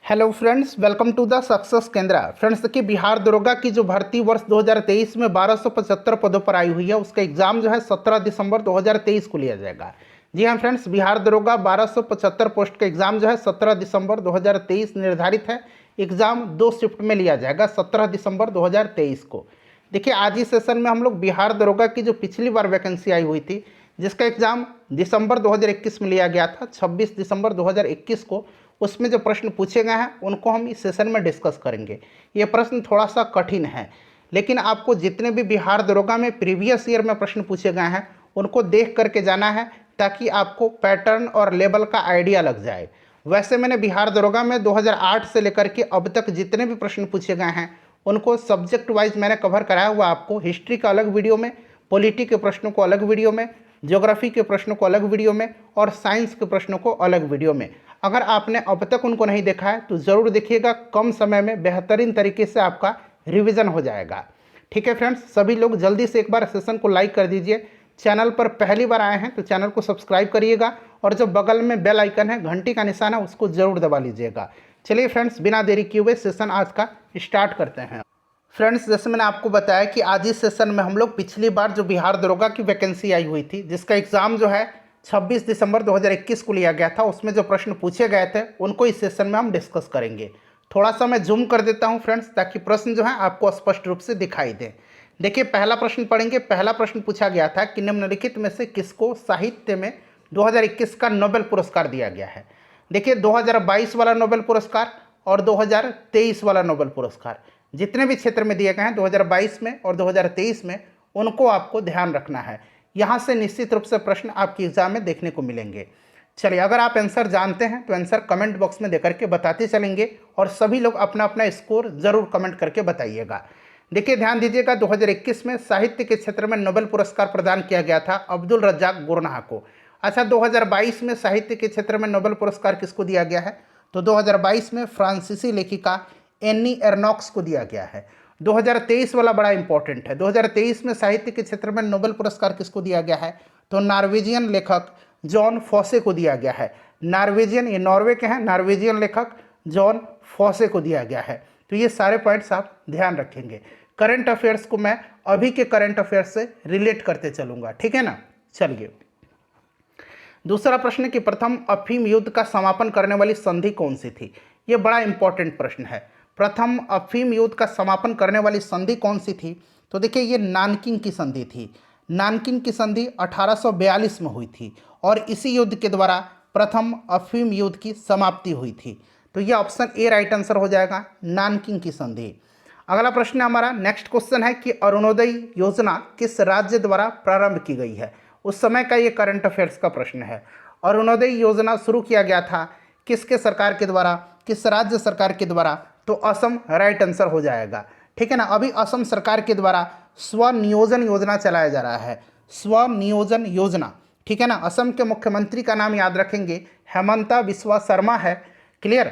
Hello friends, welcome to the success Kendra. Friends देखिए, बिहार दरोगा की जो भर्ती वर्ष 2023 में 1275 पदों पर आई हुई है, उसका एग्जाम जो है 17 दिसंबर 2023 को लिया जाएगा। जी हाँ फ्रेंड्स, बिहार दरोगा 1275 पोस्ट का एग्जाम जो है 17 दिसंबर 2023 निर्धारित है। एग्जाम 2 शिफ्ट में लिया जाएगा 17 दिसंबर 2023 को। देखिए, आज ही सेशन में हम लोग बिहार दरोगा की जो पिछली बार वैकेंसी आई हुई थी, जिसका एग्जाम दिसंबर 2021 में लिया गया था, 26 दिसंबर 2021 को, उसमें जो प्रश्न पूछे गए हैं उनको हम इस सेशन में डिस्कस करेंगे। ये प्रश्न थोड़ा सा कठिन है, लेकिन आपको जितने भी बिहार दरोगा में प्रीवियस ईयर में प्रश्न पूछे गए हैं उनको देख करके जाना है, ताकि आपको पैटर्न और लेवल का आइडिया लग जाए। वैसे मैंने बिहार दरोगा में 2008 से लेकर के अब तक जितने भी प्रश्न पूछे गए हैं उनको सब्जेक्ट वाइज मैंने कवर कराया हुआ। आपको हिस्ट्री का अलग वीडियो में, पॉलिटी के प्रश्नों को अलग वीडियो में, ज्योग्राफी के प्रश्नों को अलग वीडियो में और साइंस के प्रश्नों को अलग वीडियो में। अगर आपने अब तक उनको नहीं देखा है तो ज़रूर देखिएगा, कम समय में बेहतरीन तरीके से आपका रिवीजन हो जाएगा। ठीक है फ्रेंड्स, सभी लोग जल्दी से एक बार सेशन को लाइक कर दीजिए। चैनल पर पहली बार आए हैं तो चैनल को सब्सक्राइब करिएगा और जो बगल में बेल आइकन है, घंटी का निशान है, उसको ज़रूर दबा लीजिएगा। चलिए फ्रेंड्स, बिना देरी किए हुए सेशन आज का स्टार्ट करते हैं। फ्रेंड्स, जैसे मैंने आपको बताया कि आज इस सेशन में हम लोग पिछली बार जो बिहार दरोगा की वैकेंसी आई हुई थी, जिसका एग्ज़ाम जो है 26 दिसंबर 2021 को लिया गया था, उसमें जो प्रश्न पूछे गए थे उनको इस सेशन में हम डिस्कस करेंगे। थोड़ा सा मैं जूम कर देता हूं फ्रेंड्स, ताकि प्रश्न जो है आपको स्पष्ट रूप से दिखाई दे। देखिए, पहला प्रश्न पढ़ेंगे। पहला प्रश्न पूछा गया था कि निम्नलिखित में से किसको साहित्य में 2021 का नोबेल पुरस्कार दिया गया है। देखिए, 2022 वाला नोबेल पुरस्कार और 2023 वाला नोबेल पुरस्कार जितने भी क्षेत्र में दिए गए हैं 2022 में और 2023 में, उनको आपको ध्यान रखना है। यहाँ से निश्चित रूप से प्रश्न आपके एग्जाम में देखने को मिलेंगे। चलिए, अगर आप आंसर जानते हैं तो आंसर कमेंट बॉक्स में देकर के बताते चलेंगे और सभी लोग अपना अपना स्कोर जरूर कमेंट करके बताइएगा। देखिए, ध्यान दीजिएगा, 2021 में साहित्य के क्षेत्र में नोबेल पुरस्कार प्रदान किया गया था अब्दुल रज्जाक गुरनाह को। अच्छा, 2022 में साहित्य के क्षेत्र में नोबेल पुरस्कार किसको दिया गया है? तो 2022 में फ्रांसीसी लेखिका एनी एर्नॉक्स को दिया गया है। 2023 वाला बड़ा इंपॉर्टेंट है। 2023 में साहित्य के क्षेत्र में नोबेल पुरस्कार किसको दिया गया है? तो नॉर्वेजियन लेखक जॉन फॉसे को दिया गया है। नॉर्वेजियन, ये नॉर्वे के हैं, नॉर्वेजियन लेखक जॉन फॉसे को दिया गया है। तो ये सारे पॉइंट्स आप ध्यान रखेंगे। करंट अफेयर्स को मैं अभी के करंट अफेयर्स से रिलेट करते चलूंगा, ठीक है ना। चलिए, दूसरा प्रश्न कि प्रथम अफीम युद्ध का समापन करने वाली संधि कौन सी थी? ये बड़ा इंपॉर्टेंट प्रश्न है। प्रथम अफीम युद्ध का समापन करने वाली संधि कौन सी थी? तो देखिए, ये नानकिंग की संधि थी। नानकिंग की संधि 1842 में हुई थी और इसी युद्ध के द्वारा प्रथम अफीम युद्ध की समाप्ति हुई थी। तो ये ऑप्शन ए राइट आंसर हो जाएगा, नानकिंग की संधि। अगला प्रश्न हमारा नेक्स्ट क्वेश्चन है कि अरुणोदय योजना किस राज्य द्वारा प्रारंभ की गई है? उस समय का ये करंट अफेयर्स का प्रश्न है। अरुणोदय योजना शुरू किया गया था किसके सरकार के द्वारा, किस राज्य सरकार के द्वारा? तो असम राइट आंसर हो जाएगा, ठीक है ना। अभी असम सरकार के द्वारा स्वनियोजन योजना चलाया जा रहा है, स्वनियोजन योजना, ठीक है ना। असम के मुख्यमंत्री का नाम याद रखेंगे, हेमंता बिस्वा शर्मा है। क्लियर।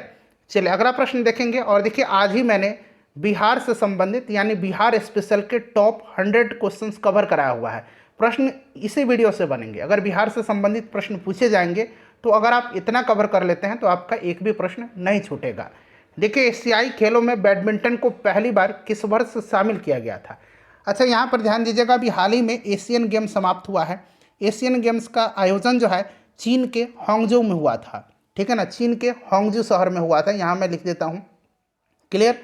चलिए, अगला प्रश्न देखेंगे। और देखिए, आज ही मैंने बिहार से संबंधित यानी बिहार स्पेशल के टॉप 100 क्वेश्चंस कवर कराया हुआ है। प्रश्न इसी वीडियो से बनेंगे। अगर बिहार से संबंधित प्रश्न पूछे जाएंगे तो अगर आप इतना कवर कर लेते हैं तो आपका एक भी प्रश्न नहीं छूटेगा। देखिए, एशियाई खेलों में बैडमिंटन को पहली बार किस वर्ष शामिल किया गया था? अच्छा, यहाँ पर ध्यान दीजिएगा, अभी हाल ही में एशियन गेम समाप्त हुआ है। एशियन गेम्स का आयोजन जो है चीन के हांगझोउ में हुआ था, ठीक है ना। चीन के हांगझोउ शहर में हुआ था, यहाँ मैं लिख देता हूँ। क्लियर।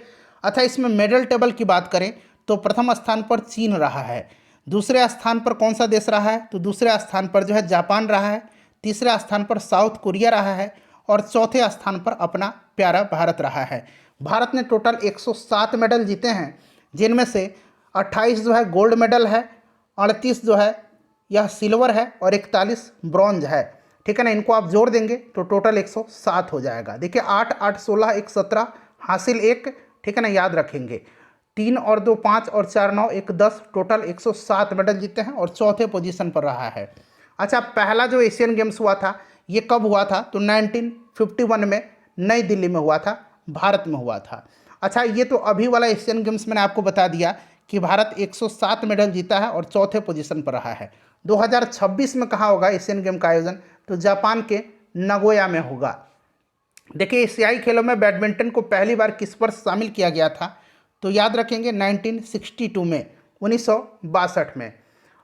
अच्छा, इसमें मेडल टेबल की बात करें तो प्रथम स्थान पर चीन रहा है। दूसरे स्थान पर कौन सा देश रहा है? तो दूसरे स्थान पर जो है जापान रहा है। तीसरे स्थान पर साउथ कोरिया रहा है और चौथे स्थान पर अपना प्यारा भारत रहा है। भारत ने टोटल 107 मेडल जीते हैं, जिनमें से 28 जो है गोल्ड मेडल है, 38 जो है यह सिल्वर है और 41 ब्रॉन्ज है, ठीक है ना। इनको आप जोड़ देंगे तो टोटल 107 हो जाएगा। देखिए, 8 8 16 1 17 हासिल 1, ठीक है ना, याद रखेंगे। 3 और 2 5 और 4 9 1 10, टोटल 107 मेडल जीते हैं और चौथे पोजीशन पर रहा है। अच्छा, पहला जो एशियन गेम्स हुआ था ये कब हुआ था? तो 1951 में नई दिल्ली में हुआ था, भारत में हुआ था। अच्छा, ये तो अभी वाला एशियन गेम्स मैंने आपको बता दिया कि भारत 107 मेडल जीता है और चौथे पोजीशन पर रहा है। 2026 में कहाँ होगा एशियन गेम का आयोजन? तो जापान के नगोया में होगा। देखिए एशियाई खेलों में बैडमिंटन को पहली बार किस वर्ष शामिल किया गया था, तो याद रखेंगे 1962 में, 1962 में।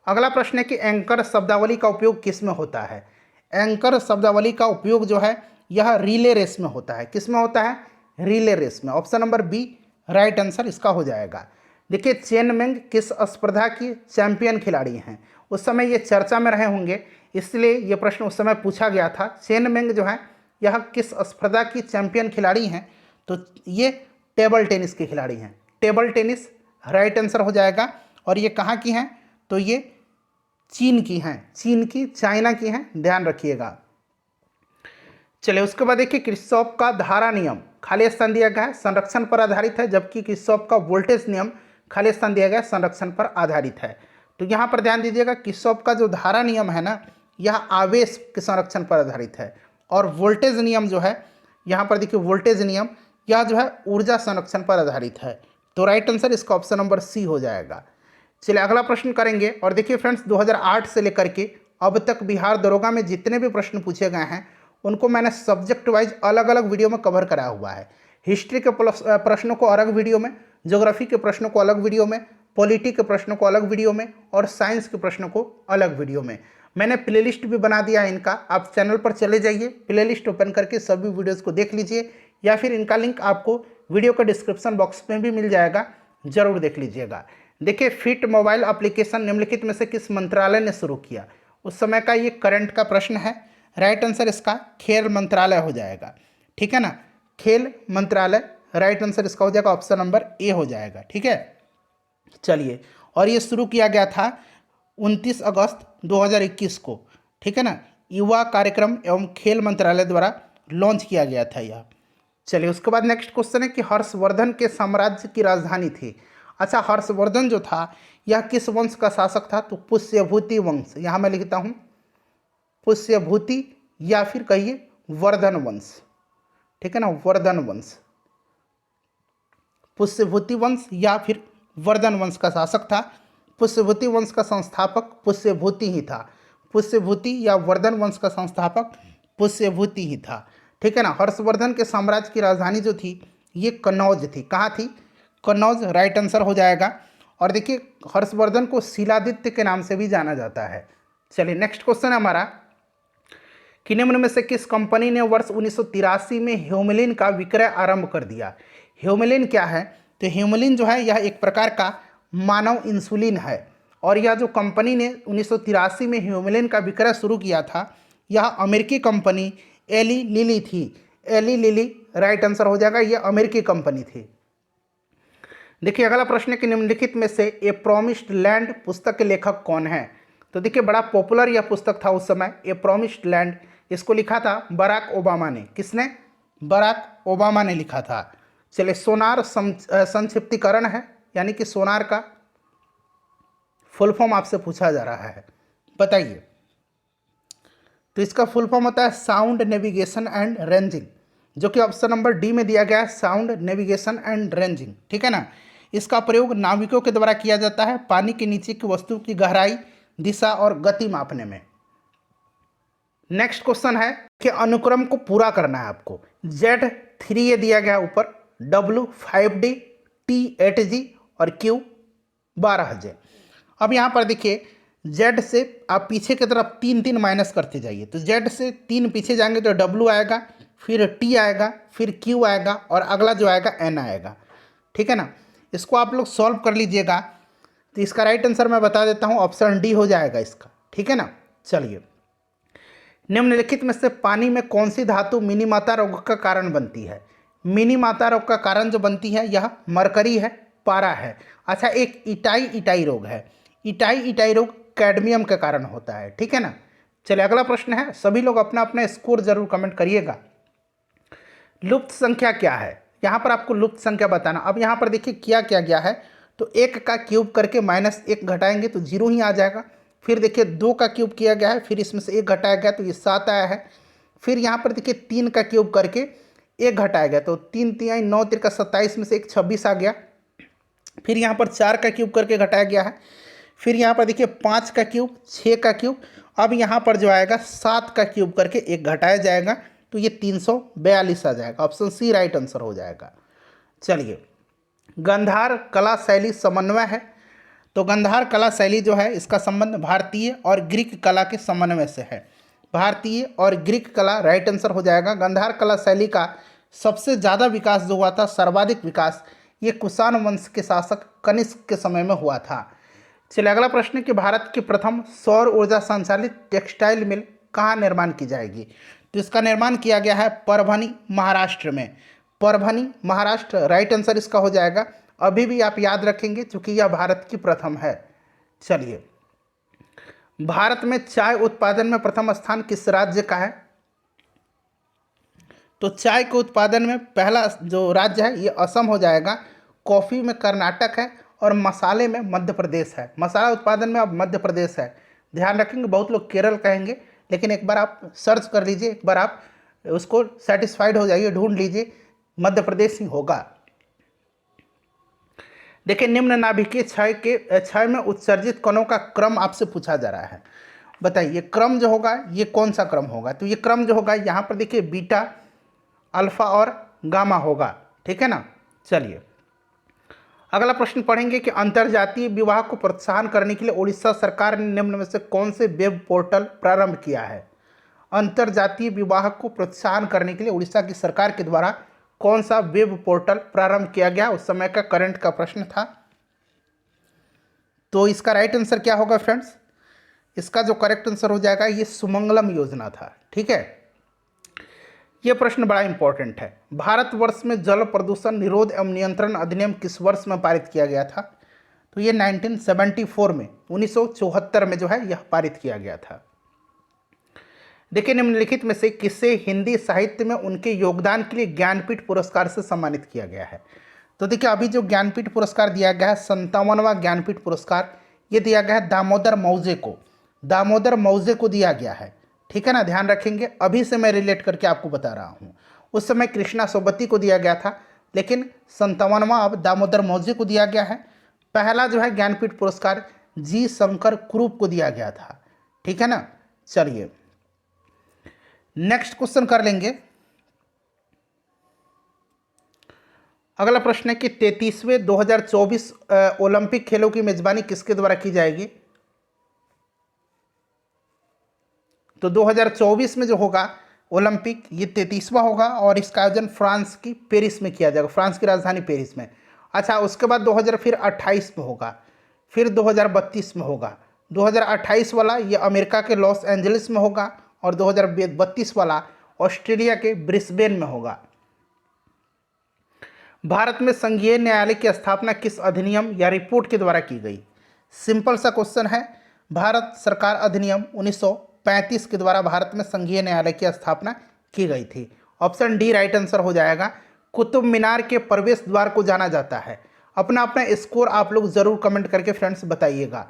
अगला प्रश्न है कि एंकर शब्दावली का उपयोग किस में होता है। एंकर शब्दावली का उपयोग जो है यह रिले रेस में होता है। किस में होता है? रिले रेस में। Option number B right answer इसका हो जाएगा। देखिए चेन मेंग किस स्पर्धा की चैंपियन खिलाड़ी हैं? उस समय ये चर्चा में रहे होंगे, इसलिए ये प्रश्न उस समय पूछा गया था। चेन मेंग जो है यह किस स्पर्धा की चैंपियन खिलाड़ी हैं? तो ये टेबल टेनिस के खिलाड़ी हैं। टेबल टेनिस राइट आंसर हो जाएगा। और ये कहाँ की हैं? तो ये चीन की हैं, चीन की, चाइना की हैं, ध्यान रखिएगा। चलिए उसके बाद देखिए किर्चॉफ का धारा नियम खाली स्थान दिया गया है संरक्षण पर आधारित है, जबकि किर्चॉफ का वोल्टेज नियम खाली स्थान दिया गया है संरक्षण पर आधारित है। तो यहाँ पर ध्यान दीजिएगा किर्चॉफ का जो धारा नियम है ना, यह आवेश के संरक्षण पर आधारित है, और वोल्टेज नियम जो है यहाँ पर देखिए वोल्टेज नियम यह जो है ऊर्जा संरक्षण पर आधारित है। तो राइट आंसर इसका ऑप्शन नंबर सी हो जाएगा। चलिए अगला प्रश्न करेंगे। और देखिए फ्रेंड्स 2008 से लेकर के अब तक बिहार दरोगा में जितने भी प्रश्न पूछे गए हैं उनको मैंने सब्जेक्ट वाइज अलग अलग वीडियो में कवर कराया हुआ है। हिस्ट्री के प्रश्नों को अलग वीडियो में, ज्योग्राफी के प्रश्नों को अलग वीडियो में, पॉलिटी के प्रश्नों को अलग वीडियो में, और साइंस के प्रश्नों को अलग वीडियो में। मैंने प्लेलिस्ट भी बना दिया है इनका, आप चैनल पर चले जाइए, प्लेलिस्ट ओपन करके सभी वीडियोज़ को देख लीजिए, या फिर इनका लिंक आपको वीडियो का डिस्क्रिप्शन बॉक्स में भी मिल जाएगा, जरूर देख लीजिएगा। देखिए फिट मोबाइल एप्लीकेशन निम्नलिखित में से किस मंत्रालय ने शुरू किया? उस समय का ये करंट का प्रश्न है। राइट आंसर इसका खेल मंत्रालय हो जाएगा। ठीक है ना, खेल मंत्रालय राइट आंसर इसका हो जाएगा, ऑप्शन नंबर ए हो जाएगा। ठीक है, चलिए, और ये शुरू किया गया था 29 अगस्त 2021 को। ठीक है ना, युवा कार्यक्रम एवं खेल मंत्रालय द्वारा लॉन्च किया गया था यह। चलिए उसके बाद नेक्स्ट क्वेश्चन है कि हर्षवर्धन के साम्राज्य की राजधानी थी। अच्छा, हर्षवर्धन जो था यह किस वंश का शासक था? तो पुष्यभूति वंश। यहाँ मैं लिखता हूँ पुष्यभूति या फिर कहिए वर्धन वंश। ठीक है ना, वर्धन वंश, पुष्यभूति वंश या फिर वर्धन वंश का शासक था। पुष्यभूति वंश का संस्थापक पुष्यभूति ही था। पुष्यभूति या वर्धन वंश का संस्थापक पुष्यभूति ही था। ठीक है ना। हर्षवर्धन के साम्राज्य की राजधानी जो थी ये कन्नौज थी। कहाँ थी? कन्नौज राइट आंसर हो जाएगा। और देखिए हर्षवर्धन को शिलादित्य के नाम से भी जाना जाता है। चलिए नेक्स्ट क्वेश्चन है हमारा कि निम्न में से किस कंपनी ने वर्ष 1983 में ह्यूमेलिन का विक्रय आरंभ कर दिया? ह्यूमेलिन क्या है? तो ह्यूमेलिन जो है यह एक प्रकार का मानव इंसुलिन है, और यह जो कंपनी ने 1983 में ह्यूमेलिन का विक्रय शुरू किया था यह अमेरिकी कंपनी एली लिली थी। एली लिली राइट आंसर हो जाएगा, यह अमेरिकी कंपनी थी। देखिए अगला प्रश्न है कि निम्नलिखित में से ए प्रॉमिस्ड लैंड पुस्तक के लेखक कौन है? तो देखिए बड़ा पॉपुलर यह पुस्तक था उस समय, ए प्रॉमिस्ड लैंड। इसको लिखा था बराक ओबामा ने। किसने? बराक ओबामा ने लिखा था। चलिए सोनार संक्षिप्तीकरण है, यानी कि सोनार का फुल फॉर्म आपसे पूछा जा रहा है, बताइए। तो इसका फुल फॉर्म होता है साउंड नेविगेशन एंड रेंजिंग, जो कि ऑप्शन नंबर डी में दिया गया है, साउंड नेविगेशन एंड रेंजिंग। ठीक है ना। इसका प्रयोग नाविकों के द्वारा किया जाता है पानी के नीचे की वस्तु की गहराई, दिशा और गति मापने में। नेक्स्ट क्वेश्चन है कि अनुक्रम को पूरा करना है आपको। Z3 ये दिया गया ऊपर, W 5D, T 8G और Q 12J। अब यहाँ पर देखिए Z से आप पीछे की तरफ 3 माइनस करते जाइए। तो Z से 3 पीछे जाएंगे तो W आएगा, फिर T आएगा, फिर Q आएगा और अगला जो आएगा N आएगा। ठीक है ना। इसको आप लोग सॉल्व कर लीजिएगा। तो इसका राइट आंसर मैं बता देता हूँ, ऑप्शन डी हो जाएगा इसका। ठीक है ना। चलिए निम्नलिखित में से पानी में कौन सी धातु मिनीमाता रोग का कारण बनती है? मिनीमाता रोग का कारण जो बनती है यह मरकरी है, पारा है। अच्छा, एक इटाई रोग है। इटाई रोग कैडमियम के कारण होता है। ठीक है ना। चलिए अगला प्रश्न है, सभी लोग अपना अपना स्कोर जरूर कमेंट करिएगा। लुप्त संख्या क्या है? यहाँ पर आपको लुप्त संख्या बताना। अब यहाँ पर देखिए क्या किया गया है, तो 1 का क्यूब करके -1 घटाएंगे तो 0 ही आ जाएगा। फिर देखिए 2 का क्यूब किया गया है, फिर इसमें से 1 घटाया गया तो ये 7 आया है। फिर यहाँ पर देखिए 3 का क्यूब करके 1 घटाया गया तो 3 3 9 3 का 27 में से 1 26 आ गया। फिर यहाँ पर 4 का क्यूब करके घटाया गया है। फिर यहाँ पर देखिए 5 का क्यूब, 6 का क्यूब। अब यहाँ पर जो आएगा 7 का क्यूब करके 1 घटाया जाएगा तो ये 342 आ जाएगा। ऑप्शन सी राइट आंसर हो जाएगा। चलिए, गांधार कला शैली समन्वय है, तो गांधार कला शैली जो है इसका संबंध भारतीय और ग्रीक कला के समन्वय से है। भारतीय और ग्रीक कला राइट आंसर हो जाएगा। गांधार कला शैली का सबसे ज़्यादा विकास जो हुआ था, सर्वाधिक विकास, ये कुषाण वंश के शासक कनिष्क के समय में हुआ था। चलिए, अगला प्रश्न है कि भारत की प्रथम सौर ऊर्जा संचालित टेक्सटाइल मिल कहाँ निर्माण की जाएगी? तो इसका निर्माण किया गया है परभनी, महाराष्ट्र में। परभनी, महाराष्ट्र राइट आंसर इसका हो जाएगा। अभी भी आप याद रखेंगे क्योंकि यह भारत की प्रथम है। चलिए, भारत में चाय उत्पादन में प्रथम स्थान किस राज्य का है? तो चाय के उत्पादन में पहला जो राज्य है ये असम हो जाएगा, कॉफ़ी में कर्नाटक है और मसाले में मध्य प्रदेश है। मसाला उत्पादन में अब मध्य प्रदेश है। ध्यान रखेंगे, बहुत लोग केरल कहेंगे, लेकिन एक बार आप सर्च कर लीजिए, एक बार आप उसको सेटिस्फाइड हो जाइए, ढूंढ लीजिए, मध्य प्रदेश ही होगा। देखिए, निम्न नाभिकीय क्षय में उत्सर्जित कणों का क्रम आपसे पूछा जा रहा है। बताइए क्रम जो होगा ये कौन सा क्रम होगा? तो ये क्रम जो होगा यहाँ पर देखिए बीटा, अल्फा और गामा होगा, ठीक है ना। चलिए, अगला प्रश्न पढ़ेंगे कि अंतरजातीय विवाह को प्रोत्साहन करने के लिए उड़ीसा सरकार ने निम्न में से कौन से वेब पोर्टल प्रारंभ किया है? अंतरजातीय विवाह को प्रोत्साहन करने के लिए उड़ीसा की सरकार के द्वारा कौन सा वेब पोर्टल प्रारंभ किया गया? उस समय का करंट का प्रश्न था। तो इसका राइट आंसर क्या होगा फ्रेंड्स? इसका जो करेक्ट आंसर हो जाएगा ये सुमंगलम योजना था, ठीक है। यह प्रश्न बड़ा इंपॉर्टेंट है। भारतवर्ष में जल प्रदूषण निरोध एवं नियंत्रण अधिनियम किस वर्ष में पारित किया गया था? तो ये 1974 में, 1974 में जो है यह पारित किया गया था। देखिए, निम्नलिखित में से किसे हिंदी साहित्य में उनके योगदान के लिए ज्ञानपीठ पुरस्कार से सम्मानित किया गया है? तो देखिए, अभी जो ज्ञानपीठ पुरस्कार दिया गया है 57वां ज्ञानपीठ पुरस्कार, ये दिया गया है दामोदर मौजे को। दामोदर मौजे को दिया गया है, ठीक है ना। ध्यान रखेंगे, अभी से मैं रिलेट करके आपको बता रहा हूँ। उस समय कृष्णा सोबती को दिया गया था, लेकिन 57वां अब दामोदर मौजे को दिया गया है। पहला जो है ज्ञानपीठ पुरस्कार जी शंकर कुरूप को दिया गया था, ठीक है ना। चलिए, नेक्स्ट क्वेश्चन कर लेंगे। अगला प्रश्न है कि 33वें 2024 ओलंपिक खेलों की मेजबानी किसके द्वारा की जाएगी? तो 2024 में जो होगा ओलंपिक, ये 33वां होगा और इसका आयोजन फ्रांस की पेरिस में किया जाएगा, फ्रांस की राजधानी पेरिस में। अच्छा, उसके बाद 2028 में होगा, फिर 2032 में होगा। 2028 वाला ये अमेरिका के लॉस एंजलिस में होगा और 2032 वाला ऑस्ट्रेलिया के ब्रिस्बेन में होगा। भारत में संघीय न्यायालय की स्थापना किस अधिनियम या रिपोर्ट के द्वारा की गई? सिंपल सा क्वेश्चन है। भारत सरकार अधिनियम 1935 के द्वारा भारत में संघीय न्यायालय की स्थापना की गई थी। ऑप्शन डी राइट आंसर हो जाएगा। कुतुब मीनार के प्रवेश द्वार को जाना जाता है। अपना अपना स्कोर आप लोग जरूर कमेंट करके फ्रेंड्स बताइएगा।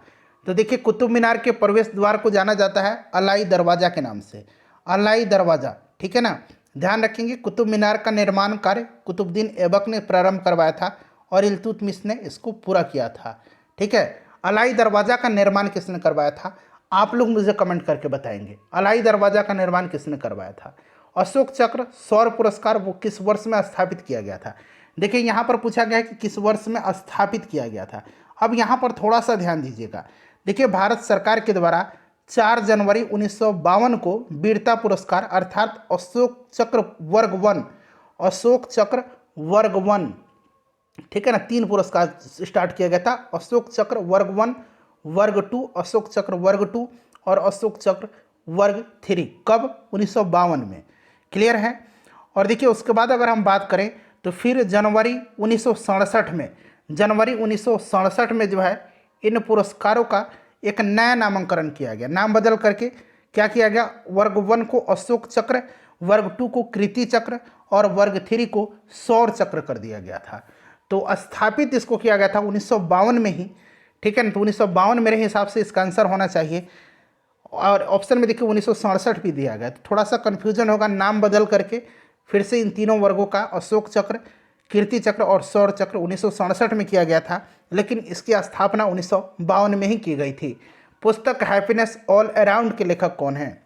तो देखिए, कुतुब मीनार के प्रवेश द्वार को जाना जाता है अलाई दरवाज़ा के नाम से, अलाई दरवाज़ा, ठीक है ना। ध्यान रखेंगे, कुतुब मीनार का निर्माण कार्य कुतुबुद्दीन ऐबक ने प्रारंभ करवाया था और इल्तुतमिश ने इसको पूरा किया था, ठीक है। अलाई दरवाज़ा का निर्माण किसने करवाया था? आप लोग मुझे कमेंट करके बताएंगे, अलाई दरवाज़ा का निर्माण किसने करवाया था। अशोक चक्र सौर पुरस्कार वो किस वर्ष में स्थापित किया गया था? देखिए, यहाँ पर पूछा गया है कि किस वर्ष में स्थापित किया गया था। अब यहाँ पर थोड़ा सा ध्यान दीजिएगा। देखिए, भारत सरकार के द्वारा 4 जनवरी 1952 को वीरता पुरस्कार अर्थात अशोक चक्र वर्ग 1, अशोक चक्र वर्ग 1, ठीक है ना, 3 पुरस्कार स्टार्ट किया गया था। अशोक चक्र वर्ग 1, वर्ग 2, अशोक चक्र वर्ग 2 और अशोक चक्र वर्ग 3। कब? 1952 में। क्लियर है। और देखिए, उसके बाद अगर हम बात करें तो फिर जनवरी 1967 में, जनवरी 1967 में जो है इन पुरस्कारों का एक नया नामकरण किया गया। नाम बदल करके क्या किया गया? वर्ग 1 को अशोक चक्र, वर्ग 2 को कीर्ति चक्र और वर्ग 3 को सौर चक्र कर दिया गया था। तो स्थापित इसको किया गया था 1952 में ही, ठीक है ना। तो 1952 मेरे हिसाब से इसका आंसर होना चाहिए। और ऑप्शन में देखिए 1967 भी दिया गया, तो थोड़ा सा कन्फ्यूजन होगा। नाम बदल करके फिर से इन तीनों वर्गों का अशोक चक्र, कीर्ति चक्र और सौर चक्र 1967 में किया गया था, लेकिन इसकी स्थापना 1952 में ही की गई थी। पुस्तक हैप्पीनेस ऑल अराउंड के लेखक कौन हैं?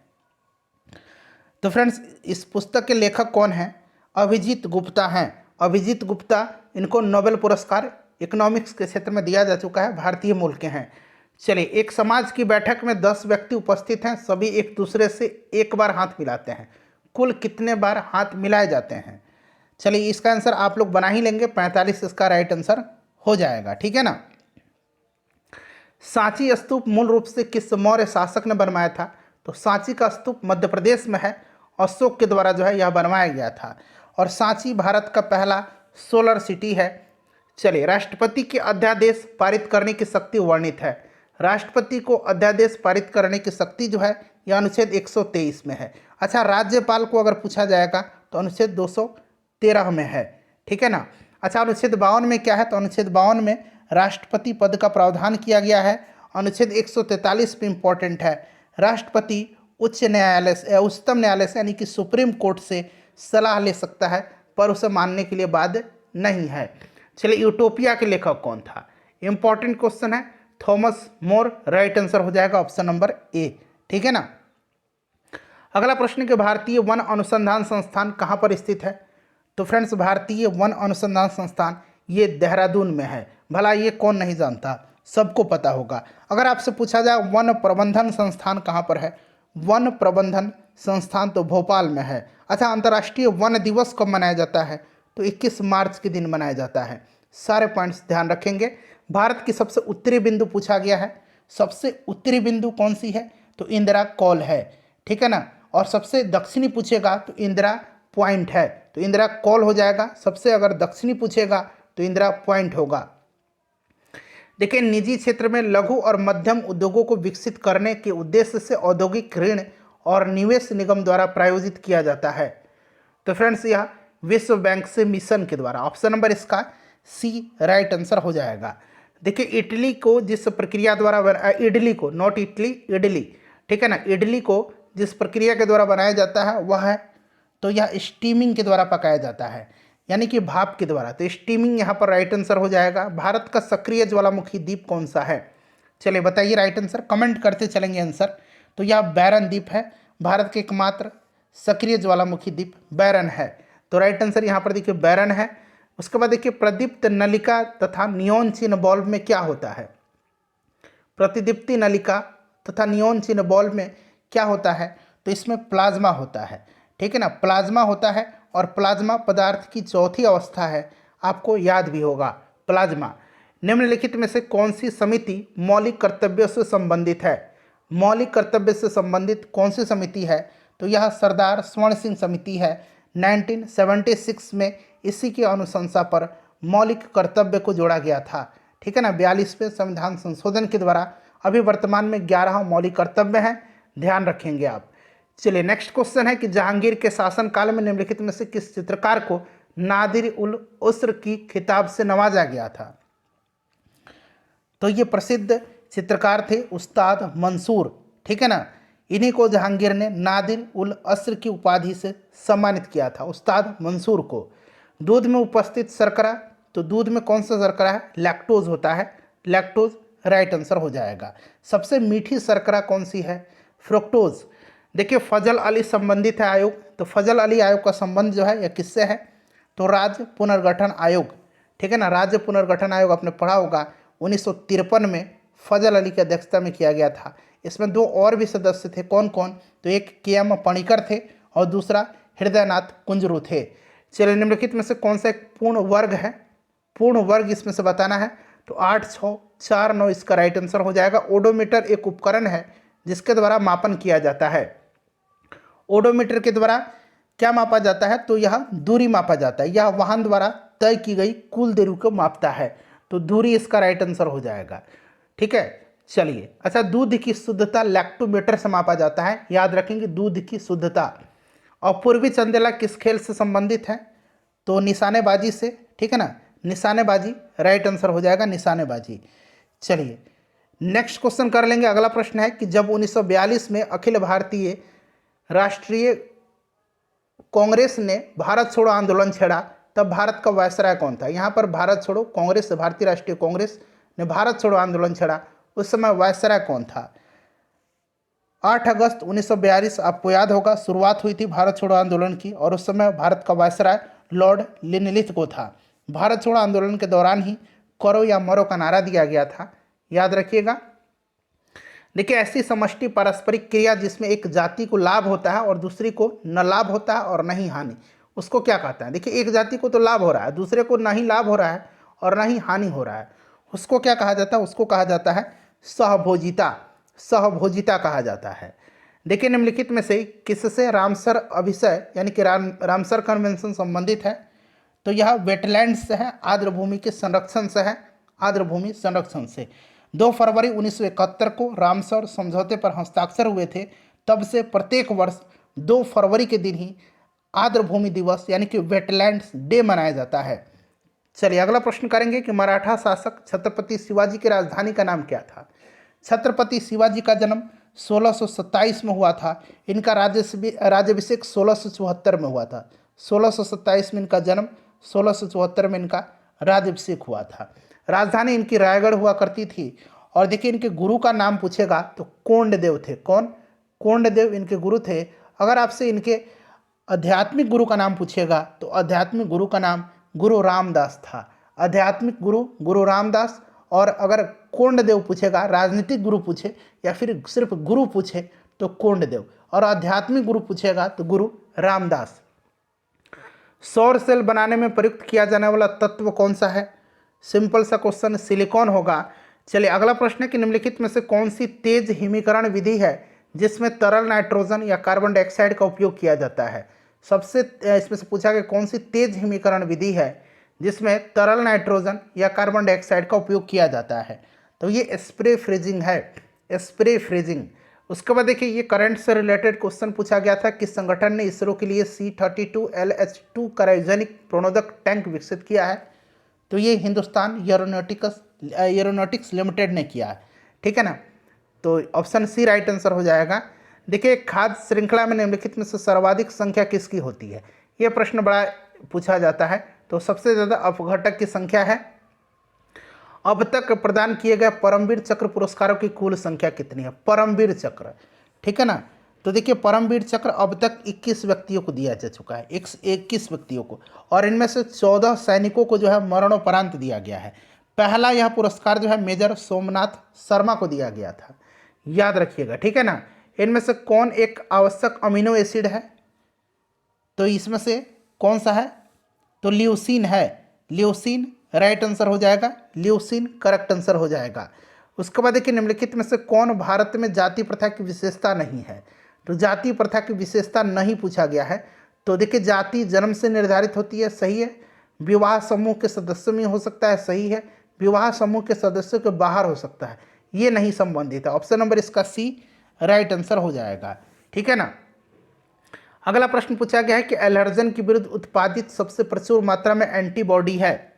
तो फ्रेंड्स इस पुस्तक के लेखक कौन हैं? अभिजीत गुप्ता हैं। अभिजीत गुप्ता, इनको नोबेल पुरस्कार इकोनॉमिक्स के क्षेत्र में दिया जा चुका है, भारतीय मूल के हैं। चलिए, एक समाज की बैठक में 10 व्यक्ति उपस्थित हैं, सभी एक दूसरे से एक बार हाथ मिलाते हैं, कुल कितने बार हाथ मिलाए जाते हैं? चलिए, इसका आंसर आप लोग बना ही लेंगे, 45 इसका राइट आंसर हो जाएगा, ठीक है ना। सांची स्तूप मूल रूप से किस मौर्य शासक ने बनवाया था? तो सांची का स्तूप मध्य प्रदेश में है, अशोक के द्वारा जो है यह बनवाया गया था। और सांची भारत का पहला सोलर सिटी है। चलिए, राष्ट्रपति के अध्यादेश पारित करने की शक्ति वर्णित है। राष्ट्रपति को अध्यादेश पारित करने की शक्ति जो है यह अनुच्छेद 123 में है। अच्छा, राज्यपाल को अगर पूछा जाएगा तो अनुच्छेद 213 में है, ठीक है ना। अच्छा, अनुच्छेद 52 में क्या है? तो अनुच्छेद 52 में राष्ट्रपति पद का प्रावधान किया गया है। अनुच्छेद 143 पे इम्पोर्टेंट है, राष्ट्रपति उच्च न्यायालय से, उच्चतम न्यायालय से यानी कि सुप्रीम कोर्ट से सलाह ले सकता है, पर उसे मानने के लिए बाध्य नहीं है। चलिए, यूटोपिया के लेखक कौन था? इंपॉर्टेंट क्वेश्चन है, थॉमस मोर। राइट आंसर हो जाएगा ऑप्शन नंबर ए, ठीक है ना। अगला प्रश्न कि भारतीय वन अनुसंधान संस्थान कहाँ पर स्थित है? तो फ्रेंड्स, भारतीय वन अनुसंधान संस्थान ये देहरादून में है। भला ये कौन नहीं जानता, सबको पता होगा। अगर आपसे पूछा जाए वन प्रबंधन संस्थान कहाँ पर है? वन प्रबंधन संस्थान तो भोपाल में है। अच्छा, अंतर्राष्ट्रीय वन दिवस कब मनाया जाता है? तो 21 मार्च के दिन मनाया जाता है। सारे पॉइंट्स ध्यान रखेंगे। भारत की सबसे उत्तरी बिंदु पूछा गया है, सबसे उत्तरी बिंदु कौन सी है? तो इंदिरा कॉल है, ठीक है ना। और सबसे दक्षिणी पूछेगा तो इंदिरा पॉइंट है, तो इंदिरा कॉल हो जाएगा। सबसे अगर दक्षिणी पूछेगा तो इंदिरा पॉइंट होगा। देखिए, निजी क्षेत्र में लघु और मध्यम उद्योगों को विकसित करने के उद्देश्य से औद्योगिक ऋण और निवेश निगम द्वारा प्रायोजित किया जाता है। तो फ्रेंड्स, यह विश्व बैंक से मिशन के द्वारा। ऑप्शन नंबर इसका सी राइट आंसर हो जाएगा। देखिए, इटली को जिस प्रक्रिया द्वारा इडली को, नॉट इटली, इडली, ठीक है ना, इडली को जिस प्रक्रिया के द्वारा बनाया जाता है वह है, तो यह स्टीमिंग के द्वारा पकाया जाता है, यानी कि भाप के द्वारा। तो स्टीमिंग यहाँ पर राइट आंसर हो जाएगा। भारत का सक्रिय ज्वालामुखी द्वीप कौन सा है? चलिए बताइए राइट आंसर, कमेंट करते चलेंगे आंसर। तो यह बैरन द्वीप है, भारत के एकमात्र सक्रिय ज्वालामुखी द्वीप बैरन है। तो राइट आंसर यहाँ पर देखिए बैरन है। उसके बाद देखिए, प्रदीप्त नलिका तथा नियोन चिन्ह बल्ब में क्या होता है? प्रतिदीप्ति नलिका तथा नियोन चिन्ह बल्ब में क्या होता है? तो इसमें प्लाज्मा होता है, ठीक है ना, प्लाज्मा होता है। और प्लाज्मा पदार्थ की चौथी अवस्था है, आपको याद भी होगा प्लाज्मा। निम्नलिखित में से कौन सी समिति मौलिक कर्तव्यों से संबंधित है? मौलिक कर्तव्य से संबंधित कौन सी समिति है? तो यह सरदार स्वर्ण सिंह समिति है। 1976 में इसी की अनुशंसा पर मौलिक कर्तव्य को जोड़ा गया था, ठीक है ना। 42वें संविधान संशोधन के द्वारा अभी वर्तमान में 11 मौलिक कर्तव्य हैं, ध्यान रखेंगे आप। चलिए, नेक्स्ट क्वेश्चन है कि जहांगीर के शासनकाल में निम्नलिखित में से किस चित्रकार को नादिर उल उस्र की खिताब से नवाजा गया था? तो ये प्रसिद्ध चित्रकार थे उस्ताद मंसूर, ठीक है ना। इन्हीं को जहांगीर ने नादिर उल अस्र की उपाधि से सम्मानित किया था, उस्ताद मंसूर को। दूध में उपस्थित शर्करा, तो दूध में कौन सा शर्करा है? लैक्टोज होता है, लैक्टोज राइट आंसर हो जाएगा। सबसे मीठी शर्करा कौन सी है? फ्रुक्टोज। देखिए, फजल अली संबंधित है आयोग, तो फजल अली आयोग का संबंध जो है यह किससे है? तो राज्य पुनर्गठन आयोग, ठीक है ना। राज्य पुनर्गठन आयोग आपने पढ़ा होगा, 1953 में फजल अली की अध्यक्षता में किया गया था। इसमें 2 और भी सदस्य थे, कौन कौन? तो एक के.एम. पणिकर थे और दूसरा हृदयनाथ कुंजरू थे। चलिए, निम्नलिखित में से कौन सा एक पूर्ण वर्ग है? पूर्ण वर्ग इसमें से बताना है, तो 8, 6, 4, 9 इसका राइट आंसर हो जाएगा। ओडोमीटर एक उपकरण है जिसके द्वारा मापन किया जाता है। ओडोमीटर के द्वारा क्या मापा जाता है? तो यह दूरी मापा जाता है, यह वाहन द्वारा तय की गई कुल दूरी को मापता है, तो दूरी इसका राइट आंसर हो जाएगा, ठीक है। चलिए, अच्छा, दूध की शुद्धता लैक्टोमीटर से मापा जाता है, याद रखेंगे दूध की शुद्धता। और पूर्वी चंदेला किस खेल से संबंधित है? तो निशानेबाजी से, ठीक है ना, निशानेबाजी राइट आंसर हो जाएगा, निशानेबाजी। चलिए, नेक्स्ट क्वेश्चन कर लेंगे। अगला प्रश्न है कि जब 1942 में अखिल भारतीय राष्ट्रीय कांग्रेस ने भारत छोड़ो आंदोलन छेड़ा, तब भारत का वायसराय कौन था? यहाँ पर भारत छोड़ो कांग्रेस, भारतीय राष्ट्रीय कांग्रेस ने भारत छोड़ो आंदोलन छेड़ा, उस समय वायसराय कौन था? 8 अगस्त 1942 आपको याद होगा शुरुआत हुई थी भारत छोड़ो आंदोलन की, और उस समय भारत का वायसराय लॉर्ड लिनलिथ को था। भारत छोड़ो आंदोलन के दौरान ही करो या मरो का नारा दिया गया था, याद रखिएगा। देखिए, ऐसी समष्टि पारस्परिक क्रिया जिसमें एक जाति को लाभ होता है और दूसरी को न लाभ होता है और न ही हानि, उसको क्या कहता है? देखिए, एक जाति को तो लाभ हो रहा है, दूसरे को ना ही लाभ हो रहा है और ना ही हानि हो रहा है, उसको क्या कहा जाता है? उसको कहा जाता है सहभोजिता। सहभोजिता कहा जाता है। देखिए, निम्नलिखित में से किससे रामसर अभिषय यानी कि रामसर कन्वेंशन संबंधित है? तो यह वेटलैंड्स से है, आर्द्र भूमि के संरक्षण से है, आर्द्र भूमि संरक्षण से। 2 फरवरी 1971 को रामसर समझौते पर हस्ताक्षर हुए थे। तब से प्रत्येक वर्ष 2 फरवरी के दिन ही आर्द्र भूमि दिवस यानी कि वेटलैंड्स डे मनाया जाता है। चलिए अगला प्रश्न करेंगे कि मराठा शासक छत्रपति शिवाजी की राजधानी का नाम क्या था? छत्रपति शिवाजी का जन्म 1627 में हुआ था। इनका राज्याभिषेक 1674 में हुआ था। 1627 में इनका जन्म, 1674 में इनका राज्याभिषेक हुआ था। राजधानी इनकी रायगढ़ हुआ करती थी। और देखिए, इनके गुरु का नाम पूछेगा तो कोंडदेव थे। कौन? कोंडदेव इनके गुरु थे। अगर आपसे इनके आध्यात्मिक गुरु का नाम पूछेगा तो आध्यात्मिक गुरु का नाम गुरु रामदास था। आध्यात्मिक गुरु गुरु रामदास। और अगर कोंडदेव पूछेगा, राजनीतिक गुरु पूछे या फिर सिर्फ गुरु पूछे तो कोंडदेव, और आध्यात्मिक गुरु पूछेगा तो गुरु रामदास। सौर सेल बनाने में प्रयुक्त किया जाने वाला तत्व कौन सा है? सिंपल सा क्वेश्चन, सिलिकॉन होगा। चलिए अगला प्रश्न है कि निम्नलिखित में से कौन सी तेज हिमीकरण विधि है जिसमें तरल नाइट्रोजन या कार्बन डाइऑक्साइड का उपयोग किया जाता है? सबसे इसमें से पूछा गया कौन सी तेज हिमीकरण विधि है जिसमें तरल नाइट्रोजन या कार्बन डाइऑक्साइड का उपयोग किया जाता है? तो ये स्प्रे फ्रीजिंग है, स्प्रे फ्रीजिंग। उसके बाद देखिए, ये करंट से रिलेटेड क्वेश्चन पूछा गया था, किस संगठन ने इसरो के लिए C-32 LH-2 क्रायोजेनिक प्रणोदक टैंक विकसित किया है? तो ये हिंदुस्तान एरोनॉटिक्स लिमिटेड ने किया है। ठीक है ना, तो ऑप्शन सी राइट आंसर हो जाएगा। देखिए, खाद्य श्रृंखला में निम्नलिखित में से सर्वाधिक संख्या किसकी होती है? ये प्रश्न बड़ा पूछा जाता है। तो सबसे ज़्यादा अपघटक की संख्या है। अब तक प्रदान किए गए परमवीर चक्र पुरस्कारों की कुल संख्या कितनी है? परमवीर चक्र, ठीक है ना। तो देखिए, परमवीर चक्र अब तक 21 व्यक्तियों को दिया जा चुका है, 21 व्यक्तियों को, और इनमें से 14 सैनिकों को जो है मरणोपरांत दिया गया है। पहला यह पुरस्कार जो है मेजर सोमनाथ शर्मा को दिया गया था, याद रखिएगा, ठीक है ना। इनमें से कौन एक आवश्यक अमीनो एसिड है? तो इसमें से कौन सा है? तो ल्यूसीन है। ल्यूसीन राइट आंसर हो जाएगा, ल्यूसीन करेक्ट आंसर हो जाएगा। उसके बाद देखिए, निम्नलिखित में से कौन भारत में जाति प्रथा की विशेषता नहीं है? तो जाति प्रथा की विशेषता नहीं पूछा गया है। तो देखिए, जाति जन्म से निर्धारित होती है, सही है। विवाह समूह के सदस्यों में हो सकता है, सही है। विवाह समूह के सदस्यों के बाहर हो सकता है, ये नहीं संबंधित है। ऑप्शन नंबर इसका सी राइट आंसर हो जाएगा, ठीक है ना। अगला प्रश्न पूछा गया है कि एलर्जन के विरुद्ध उत्पादित सबसे प्रचुर मात्रा में एंटीबॉडी है,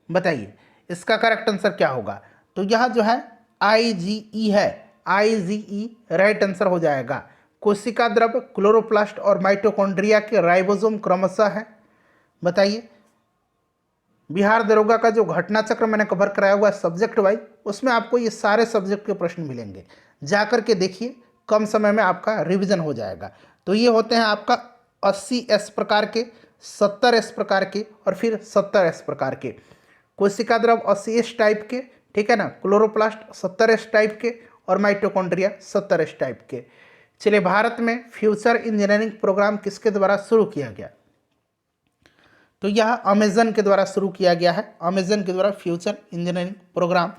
बताइए इसका करेक्ट आंसर क्या होगा? तो यह जो है IgE है, IgE राइट आंसर हो जाएगा। कोशिका द्रव, क्लोरोप्लास्ट और माइटोकॉन्ड्रिया के राइबोसोम क्रमशः है, बताइए। बिहार दरोगा का जो घटना चक्र मैंने कवर कराया हुआ है सब्जेक्ट वाइज, उसमें आपको ये सारे सब्जेक्ट के प्रश्न मिलेंगे, जाकर के देखिए, कम समय में आपका रिवीजन हो जाएगा। तो ये होते हैं आपका 80S प्रकार के, 70S प्रकार के और फिर 70S प्रकार के। कोशिका द्रव 80S टाइप के, ठीक है ना, क्लोरोप्लास्ट 70S टाइप के और माइटोकॉन्ड्रिया 70S टाइप के। चलिए, भारत में फ्यूचर इंजीनियरिंग प्रोग्राम किसके द्वारा शुरू किया गया? तो यह अमेजन के द्वारा शुरू किया गया है। अमेजन के द्वारा फ्यूचर इंजीनियरिंग प्रोग्राम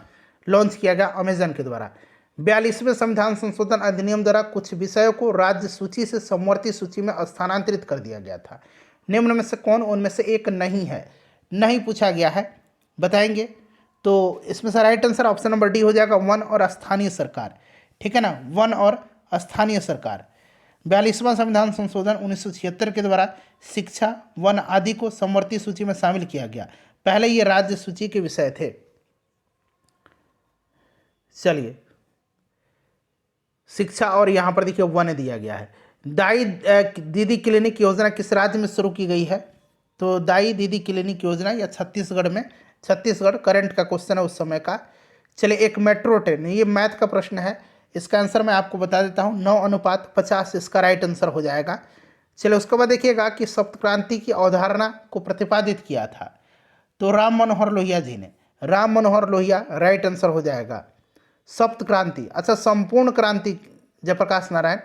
लॉन्च किया गया अमेजन के द्वारा। 42वें संविधान संशोधन अधिनियम द्वारा कुछ विषयों को राज्य सूची से समवर्ती सूची में स्थानांतरित कर दिया गया था। निम्न में से कौन उनमें से एक नहीं है? नहीं पूछा गया है, बताएंगे। तो इसमें से right answer option number D हो जाएगा, वन और स्थानीय सरकार, ठीक है ना, वन और स्थानीय सरकार। 42वां संविधान संशोधन 1976 के द्वारा शिक्षा, वन आदि को समवर्ती सूची में शामिल किया गया। पहले ये राज्य सूची के विषय थे। चलिए, शिक्षा और यहाँ पर देखिए वन दिया गया है। दाई दीदी क्लिनिक योजना किस राज्य में शुरू की गई है? तो दाई दीदी क्लिनिक योजना या छत्तीसगढ़ में, छत्तीसगढ़ करंट का क्वेश्चन है उस समय का। चलिए, एक मेट्रो ट्रेन, ये मैथ का प्रश्न है, इसका आंसर मैं आपको बता देता हूँ, 9:50 इसका राइट आंसर हो जाएगा। चलिए उसके बाद देखिएगा कि सप्त क्रांति की अवधारणा को प्रतिपादित किया था, तो राम मनोहर लोहिया जी ने। राम मनोहर लोहिया राइट आंसर हो जाएगा। सप्त क्रांति, अच्छा संपूर्ण क्रांति जयप्रकाश नारायण।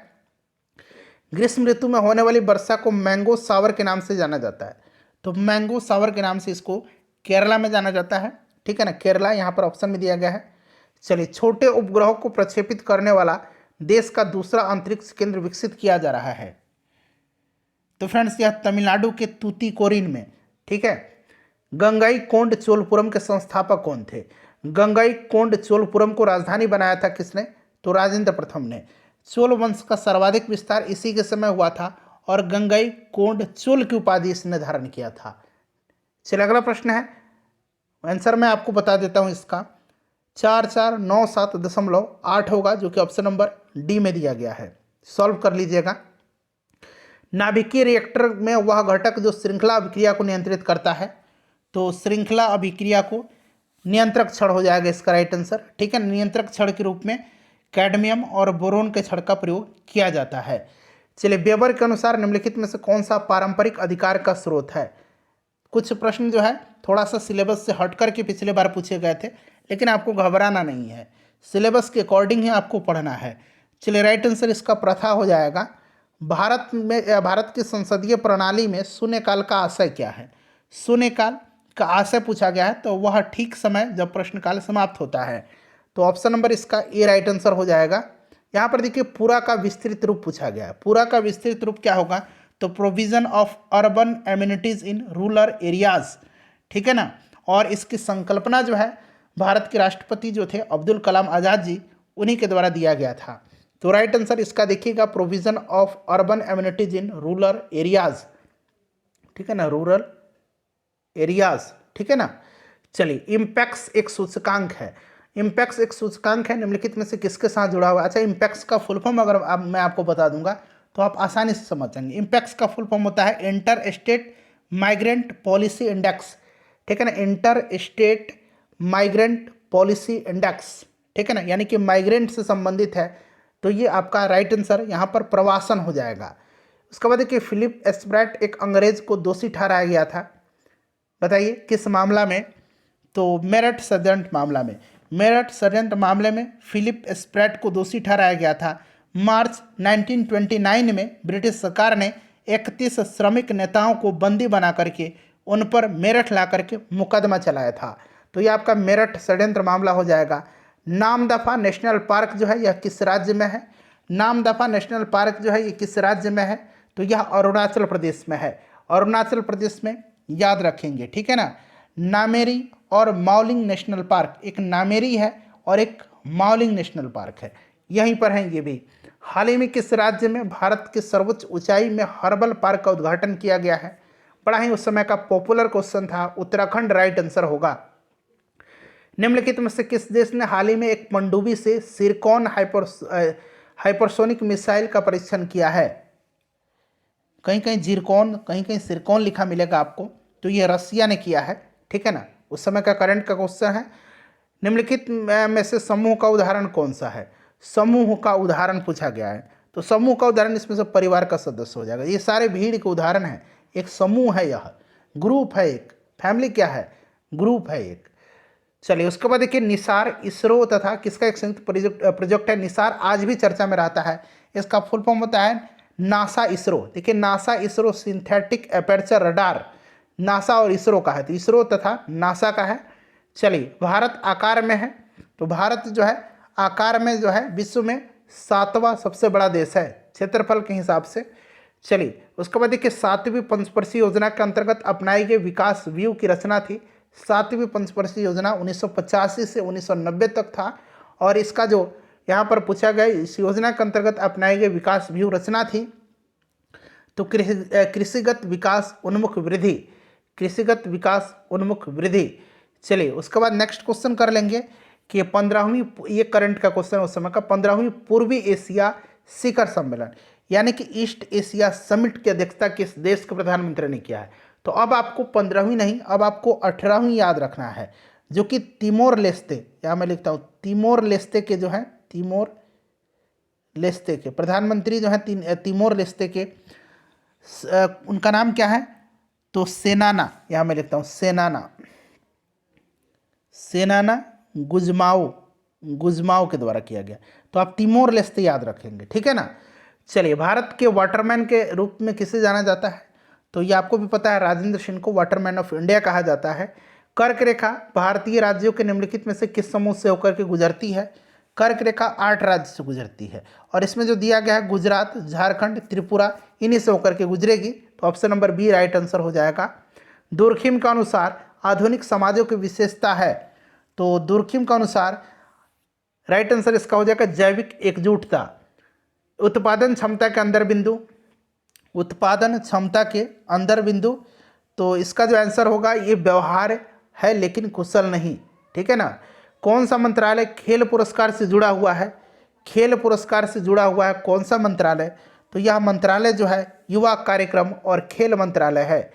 ग्रीष्म ऋतु में होने वाली वर्षा को मैंगो सावर के नाम से जाना जाता है, तो मैंगो सावर के नाम से इसको केरला में जाना जाता है, ठीक है ना, केरला यहाँ पर ऑप्शन में दिया गया है। चलिए, छोटे उपग्रहों को प्रक्षेपित करने वाला देश का दूसरा अंतरिक्ष केंद्र विकसित किया जा रहा है, तो फ्रेंड्स यह तमिलनाडु के तूतीकोरिन में, ठीक है। गंगई कोंड चोलपुरम के संस्थापक कौन थे? गंगई कोंड चोलपुरम को राजधानी बनाया था किसने? तो राजेंद्र प्रथम ने। चोल वंश का सर्वाधिक विस्तार इसी के समय हुआ था और गंगई कोंड चोल की उपाधि इसने धारण किया था। चलिए अगला प्रश्न है, आंसर मैं आपको बता देता हूं इसका, 4497.8 होगा, जो कि ऑप्शन नंबर डी में दिया गया है। सॉल्व कर लीजिएगा। नाभिकीय रिएक्टर में वह घटक जो श्रृंखला अभिक्रिया को नियंत्रित करता है, तो श्रृंखला अभिक्रिया को नियंत्रक छड़ हो जाएगा इसका राइट आंसर, ठीक है। नियंत्रक छड़ के रूप में कैडमियम और बोरोन के छड़ का प्रयोग किया जाता है। चलिए, वेबर के अनुसार निम्नलिखित में से कौन सा पारंपरिक अधिकार का स्रोत है? कुछ प्रश्न जो है थोड़ा सा सिलेबस से हट करके पिछले बार पूछे गए थे, लेकिन आपको घबराना नहीं है, सिलेबस के अकॉर्डिंग ही आपको पढ़ना है। चलिए, राइट आंसर इसका प्रथा हो जाएगा। भारत की संसदीय प्रणाली में शून्यकाल का आशय क्या है? शून्यकाल का आशय पूछा गया है, तो वह ठीक समय जब प्रश्नकाल समाप्त होता है, तो ऑप्शन नंबर इसका ए राइट आंसर हो जाएगा। यहाँ पर देखिए पूरा का विस्तृत रूप पूछा गया है। पूरा का विस्तृत रूप क्या होगा? तो provision of urban amenities in rural areas, ठीक है ना। और इसकी संकल्पना जो है भारत के राष्ट्रपति जो थे अब्दुल कलाम आज़ाद जी, उन्हीं के द्वारा दिया गया था। तो राइट आंसर इसका देखिएगा provision of urban amenities in rural areas, ठीक है ना, रूरल एरियाज, ठीक है ना। चलिए, इम्पैक्स एक सूचकांक है। इम्पैक्स एक सूचकांक है, निम्नलिखित में से किसके साथ जुड़ा हुआ है? अच्छा, इम्पैक्स का फुल फॉर्म अगर मैं आपको बता दूंगा तो आप आसानी से समझ जाएंगे। इम्पैक्स का फुल फॉर्म होता है inter state migrant policy index, ठीक है ना, inter state migrant policy index, ठीक है ना, यानी कि माइग्रेंट से संबंधित है, तो ये आपका राइट आंसर यहाँ पर प्रवासन हो जाएगा। उसके बाद देखिए, फिलिप एस्प्रेट एक अंग्रेज को दोषी ठहराया गया था, बताइए किस मामला में? तो मेरठ षड्यंत्र मामला में। मेरठ षड्यंत्र मामले में फिलिप एस्प्रेट को दोषी ठहराया गया था। मार्च 1929 में ब्रिटिश सरकार ने 31 श्रमिक नेताओं को बंदी बना करके उन पर मेरठ ला करके मुकदमा चलाया था, तो ये आपका मेरठ षड्यंत्र मामला हो जाएगा। नामदफा नेशनल पार्क जो है यह किस राज्य में है? नामदफा नेशनल पार्क जो है ये किस राज्य में है? तो यह अरुणाचल प्रदेश में है। अरुणाचल प्रदेश में याद रखेंगे, ठीक है ना। नामेरी और माओलिंग नेशनल पार्क, एक नामेरी है और एक माओलिंग नेशनल पार्क है, यहीं पर हैं ये भी। हाल ही में किस राज्य में भारत के सर्वोच्च ऊंचाई में हर्बल पार्क का उद्घाटन किया गया है? बड़ा ही उस समय का पॉपुलर क्वेश्चन था, उत्तराखंड राइट आंसर होगा। निम्नलिखित में से किस देश ने हाल ही में एक पनडुब्बी से सिरकॉन हाइपरसोनिक मिसाइल का परीक्षण किया है? कहीं कहीं जिरकॉन, कहीं कहीं सिरकॉन लिखा मिलेगा आपको, तो ये रसिया ने किया है, ठीक है ना। उस समय का करंट का क्वेश्चन है। निम्नलिखित में से समूह का उदाहरण कौन सा है? समूह का उदाहरण पूछा गया है, तो समूह का उदाहरण इसमें से परिवार का सदस्य हो जाएगा। ये सारे भीड़ के उदाहरण है, एक समूह है, यह ग्रुप है, एक फैमिली क्या है? ग्रुप है एक। चलिए, उसके बाद देखिए, निसार इसरो तथा किसका एक संयुक्त प्रोजेक्ट है? निसार आज भी चर्चा में रहता है, इसका फुल फॉर्म होता है नासा इसरो। देखिए, NASA ISRO synthetic aperture radar, NASA और इसरो का है, तो इसरो तथा नासा का है। चलिए, भारत आकार में है, तो भारत जो है आकार में जो है विश्व में 7वां सबसे बड़ा देश है क्षेत्रफल के हिसाब से। चलिए, उसके बाद देखिए, 7वीं पंचवर्षीय योजना के अंतर्गत अपनाई गई विकास व्यू की रचना थी। 7वीं पंचवर्षीय योजना 1985 से 1990 तक था, और इसका जो यहाँ पर पूछा गया, इस योजना के अंतर्गत अपनाई गई विकास व्यू रचना थी तो कृषिगत विकास उन्मुख वृद्धि, कृषिगत विकास उन्मुख वृद्धि। चलिए, उसके बाद नेक्स्ट क्वेश्चन कर लेंगे कि 15वीं, ये करंट का क्वेश्चन उस समय का, 15वीं पूर्वी एशिया शिखर सम्मेलन यानी कि ईस्ट एशिया समिट की अध्यक्षता किस देश के प्रधानमंत्री ने किया है? तो अब आपको 15वीं नहीं, अब आपको 18वीं याद रखना है, जो कि तिमोर लेस्ते, या मैं लिखता हूँ तिमोर लेस्ते के जो है, तिमोर लेस्ते के, प्रधानमंत्री जो है तिमोर लेस्ते के, उनका नाम क्या है? तो सेनाना, यहाँ मैं लिखता हूँ सेनाना, सेनाना गुजमाओ के द्वारा किया गया। तो आप तिमोर लेस्ते याद रखेंगे, ठीक है ना। चलिए, भारत के वाटरमैन के रूप में किसे जाना जाता है? तो ये आपको भी पता है, राजेंद्र सिंह को वाटरमैन ऑफ इंडिया कहा जाता है। कर्क रेखा भारतीय राज्यों के निम्नलिखित में से किस समूह से होकर के गुजरती है? कर्क रेखा 8 राज्य से गुजरती है, और इसमें जो दिया गया है गुजरात, झारखंड, त्रिपुरा, इन्हीं से होकर के गुजरेगी। तो option number B right answer हो जाएगा। दुर्खिम के अनुसार आधुनिक समाजों की विशेषता है, तो दुर्खिम के अनुसार राइट आंसर इसका हो जाएगा जैविक एकजुटता। उत्पादन क्षमता के अंदर बिंदु, उत्पादन क्षमता के अंदर बिंदु, तो इसका जो आंसर होगा ये व्यवहार है लेकिन कुशल नहीं, ठीक है ना। कौन सा मंत्रालय खेल पुरस्कार से जुड़ा हुआ है? खेल पुरस्कार से जुड़ा हुआ है कौन सा मंत्रालय? तो यह मंत्रालय जो है युवा कार्यक्रम और खेल मंत्रालय है।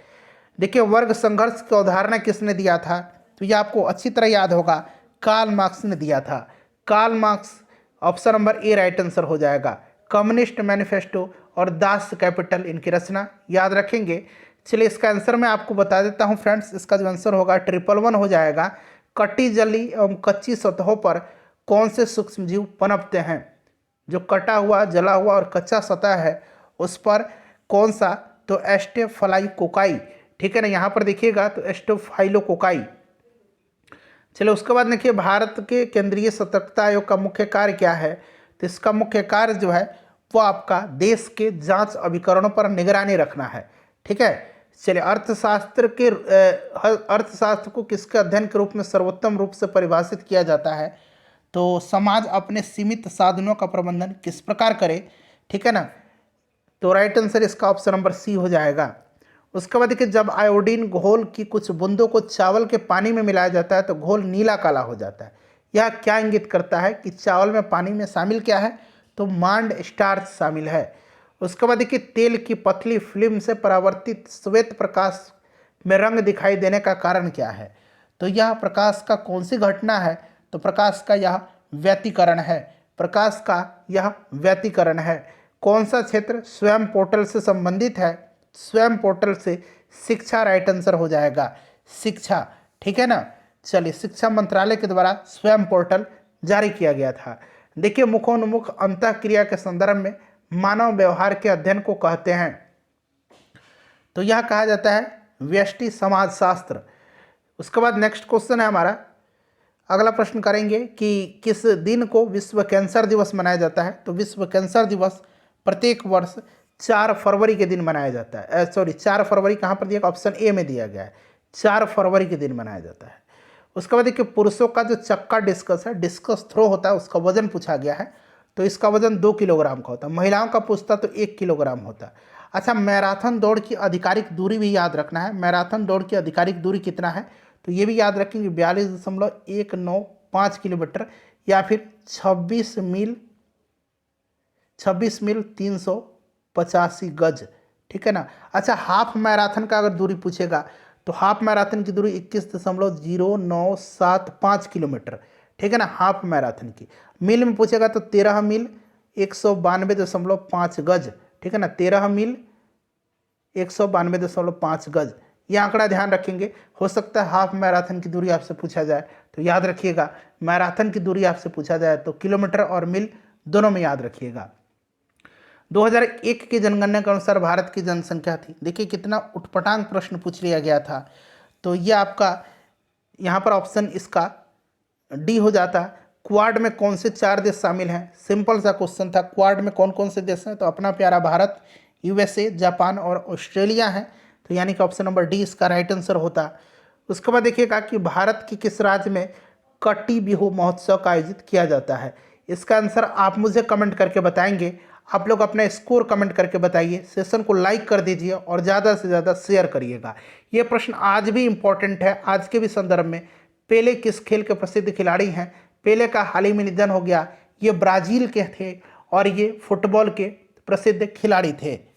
देखिए, वर्ग संघर्ष की अवधारणा किसने दिया था? तो यह आपको अच्छी तरह याद होगा, कार्ल मार्क्स ने दिया था। Karl Marx, option number A right answer हो जाएगा। कम्युनिस्ट मैनिफेस्टो और दास कैपिटल इनकी रचना याद रखेंगे। चलिए, इसका आंसर मैं आपको बता देता हूं फ्रेंड्स। इसका जो आंसर होगा 111 हो जाएगा। कटी जली एवं कच्ची सतहों पर कौन से सूक्ष्मजीव पनपते हैं? जो कटा हुआ, जला हुआ और कच्चा सतह है उस पर कौन सा? तो एस्टेफाइलोकोकाई, ठीक है ना। यहाँ पर देखिएगा तो एस्टेफाइलोकोकाई। चलो, उसके बाद देखिए, भारत के केंद्रीय सतर्कता आयोग का मुख्य कार्य क्या है? तो इसका मुख्य कार्य जो है वो आपका देश के जांच अभिकरणों पर निगरानी रखना है, ठीक है। चलिए, अर्थशास्त्र को किसके अध्ययन के रूप में सर्वोत्तम रूप से परिभाषित किया जाता है? तो समाज अपने सीमित साधनों का प्रबंधन किस प्रकार करे, ठीक है ना। तो राइट आंसर इसका ऑप्शन नंबर सी हो जाएगा। उसके बाद देखिए, जब आयोडीन घोल की कुछ बूंदों को चावल के पानी में मिलाया जाता है तो घोल नीला काला हो जाता है। यह क्या इंगित करता है कि चावल में पानी में शामिल क्या है? तो मांड स्टार्च शामिल है। उसके बाद देखिए, तेल की पतली फिल्म से परावर्तित श्वेत प्रकाश में रंग दिखाई देने का कारण क्या है? तो यह प्रकाश का कौन सी घटना है? तो प्रकाश का यह व्यतिकरण है। प्रकाश का यह व्यतिकरण है। कौन सा क्षेत्र स्वयं पोर्टल से संबंधित है? स्वयं पोर्टल से शिक्षा राइट आंसर हो जाएगा। शिक्षा, ठीक है ना। चलिए, शिक्षा मंत्रालय के द्वारा स्वयं पोर्टल जारी किया गया था। देखिए, मुखोन्मुख अंतःक्रिया के संदर्भ में मानव व्यवहार के अध्ययन को कहते हैं? तो यह कहा जाता है व्यष्टि समाजशास्त्र। उसके बाद नेक्स्ट क्वेश्चन है हमारा, अगला प्रश्न करेंगे कि किस दिन को विश्व कैंसर दिवस मनाया जाता है? तो विश्व कैंसर दिवस प्रत्येक वर्ष 4 फरवरी के दिन मनाया जाता है। 4 फरवरी कहाँ पर दिया? ऑप्शन ए में दिया गया है, 4 फरवरी के दिन मनाया जाता है। उसके बाद देखिए, पुरुषों का जो चक्का डिस्कस है, डिस्कस थ्रो होता है, उसका वजन पूछा गया है। तो इसका वजन 2 किलोग्राम का होता है। महिलाओं का पूछता तो 1 किलोग्राम होता है। अच्छा, मैराथन दौड़ की आधिकारिक दूरी भी याद रखना है। मैराथन दौड़ की आधिकारिक दूरी कितना है? तो ये भी याद रखेंगे, 42.195 किलोमीटर या फिर 26 मील 385 गज, ठीक है ना। अच्छा, हाफ मैराथन का अगर दूरी पूछेगा तो हाफ मैराथन की दूरी 21.0975 किलोमीटर, ठीक है ना, हाफ मैराथन की। मील में पूछेगा तो 13 मील 192.5 गज, ठीक है ना, 13 मील 192.5 गज। ये आंकड़ा ध्यान रखेंगे। हो सकता है हाफ मैराथन की दूरी आपसे पूछा जाए, तो याद रखिएगा। मैराथन की दूरी आपसे पूछा जाए तो किलोमीटर और मील दोनों में याद रखिएगा। 2001 की जनगणना के अनुसार भारत की जनसंख्या थी। देखिए, कितना उटपटांग प्रश्न पूछ लिया गया था। तो ये आपका यहाँ पर ऑप्शन इसका डी हो जाता। क्वाड में कौन से 4 देश शामिल हैं? सिंपल सा क्वेश्चन था, क्वाड में कौन कौन से देश हैं? तो अपना प्यारा भारत, यूएसए, जापान और ऑस्ट्रेलिया हैं। तो यानी कि ऑप्शन नंबर डी इसका राइट आंसर होता। उसके बाद देखिएगा कि भारत की किस राज्य में कटी बिहू महोत्सव का आयोजित किया जाता है? इसका आंसर आप मुझे कमेंट करके बताएंगे। आप लोग अपना स्कोर कमेंट करके बताइए, सेशन को लाइक कर दीजिए और ज़्यादा से ज़्यादा शेयर करिएगा। ये प्रश्न आज भी इम्पॉर्टेंट है, आज के भी संदर्भ में। पेले किस खेल के प्रसिद्ध खिलाड़ी हैं? पेले का हाल ही में निधन हो गया। ये ब्राज़ील के थे और ये फुटबॉल के प्रसिद्ध खिलाड़ी थे।